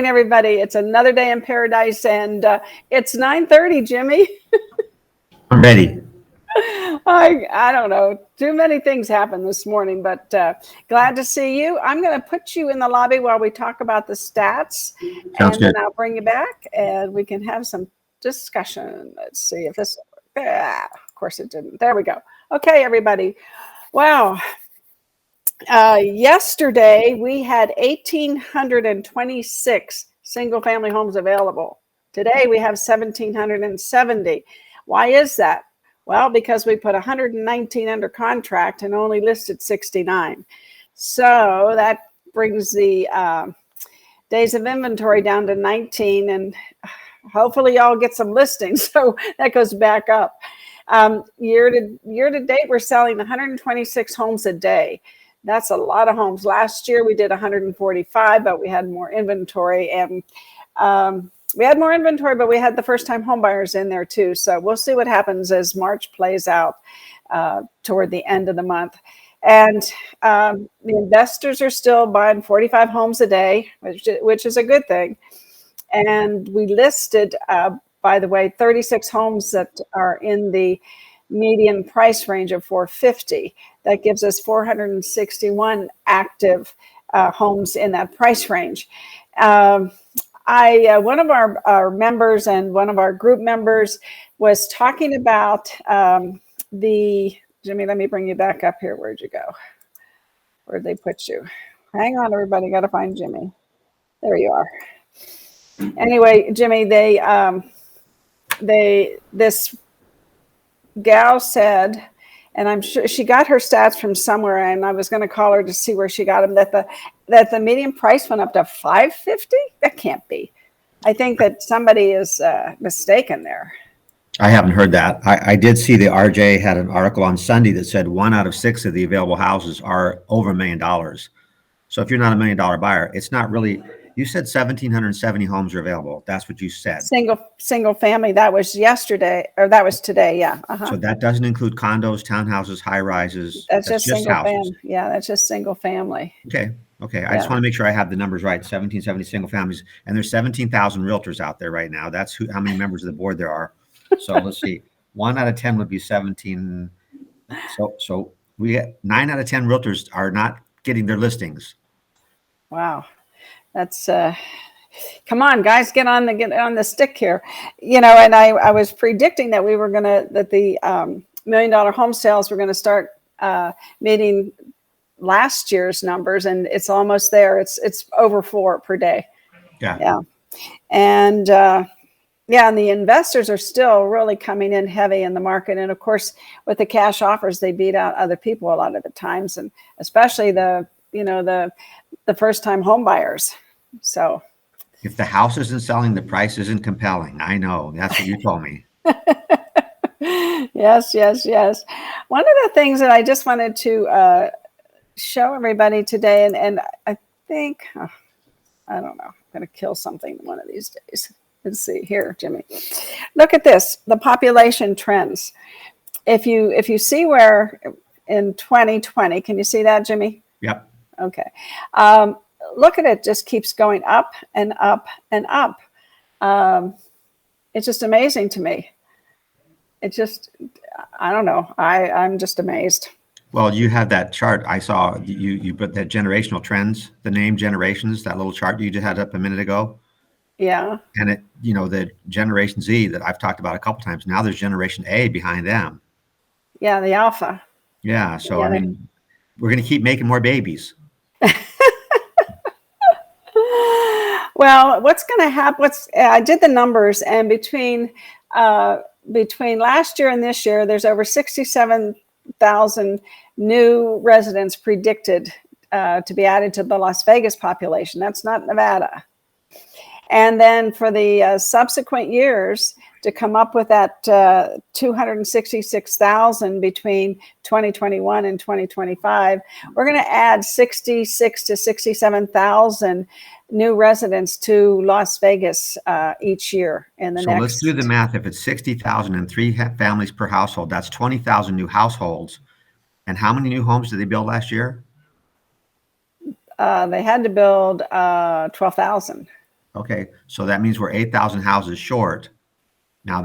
morning, everybody. It's another day in paradise, and it's 9:30, Jimmy. I'm ready. I don't know. Too many things happened this morning, but glad to see you. I'm going to put you in the lobby while we talk about the stats, Sounds and then good. I'll bring you back, and we can have some discussion. Let's see if this. Of course, it didn't. There we go. Okay, everybody. Wow. Yesterday, we had 1,826 single-family homes available. Today, we have 1,770. Why is that? Well, because we put 119 under contract and only listed 69. So that brings the days of inventory down to 19, and hopefully y'all get some listings. So that goes back up. Year to date, we're selling 126 homes a day. That's a lot of homes. Last year we did 145, but we had more inventory, and we had the first-time home buyers in there too. So we'll see what happens as March plays out toward the end of the month. And the investors are still buying 45 homes a day, which is a good thing. And we listed, by the way, 36 homes that are in the median price range of 450. That gives us 461 active homes in that price range. One of our members and one of our group members was talking about Jimmy, let me bring you back up here. Where'd you go? Where'd they put you? Hang on, everybody. Got to find Jimmy. There you are. Anyway, Jimmy, this gal said, and I'm sure she got her stats from somewhere, and I was going to call her to see where she got them, that the median price went up to 550. That can't be. I think that somebody is mistaken there. I haven't heard that. I did see the RJ had an article on Sunday that said 1 out of 6 of the available houses are over $1 million. So if you're not $1 million buyer, it's not really. You said 1,770 homes are available. That's what you said. Single family. That was yesterday, or that was today. Yeah. So that doesn't include condos, townhouses, high rises. That's just single houses. family. Yeah, that's just single family. Okay. I just want to make sure I have the numbers right. 1,770 single families, and there's 17,000 realtors out there right now. That's how many members of the board there are. So let's see. 1 out of 10 would be 17. So we 9 out of 10 realtors are not getting their listings. Wow. That's come on, guys, get on the stick here. And I was predicting that the $1 million home sales were going to start meeting last year's numbers, and it's almost there. It's over 4 per day. Yeah. And and the investors are still really coming in heavy in the market. And of course, with the cash offers, they beat out other people a lot of the times, and especially the first-time home buyers. So if the house isn't selling, the price isn't compelling. I know. That's what you told me. Yes. One of the things that I just wanted to show everybody today, and I think, I don't know, I'm going to kill something one of these days. Let's see here, Jimmy. Look at this, the population trends. If you see where in 2020, can you see that, Jimmy? Yep. Okay. Look at it, just keeps going up and up and up. It's just amazing to me. I don't know. I'm just amazed. Well, you have that chart. I saw you put that generational trends, the name generations, that little chart you just had up a minute ago. Yeah. And the Generation Z that I've talked about a couple times. Now there's Generation A behind them. Yeah, the alpha. Yeah. So, yeah. I mean, we're going to keep making more babies. Well, what's going to happen? I did the numbers, and between last year and this year, there's over 67,000 new residents predicted to be added to the Las Vegas population. That's not Nevada. And then for the subsequent years, to come up with that 266,000 between 2021 and 2025, we're going to add 66 to 67,000 new residents to Las Vegas each year in the next. So let's do the math. If it's 60,000 and 3 families per household, that's 20,000 new households. And how many new homes did they build last year? They had to build 12,000. Okay, so that means we're 8,000 houses short. Now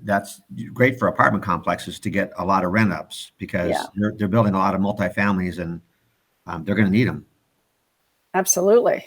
that's great for apartment complexes to get a lot of rent ups Yeah, because they're building a lot of multifamilies and they're going to need them. absolutely.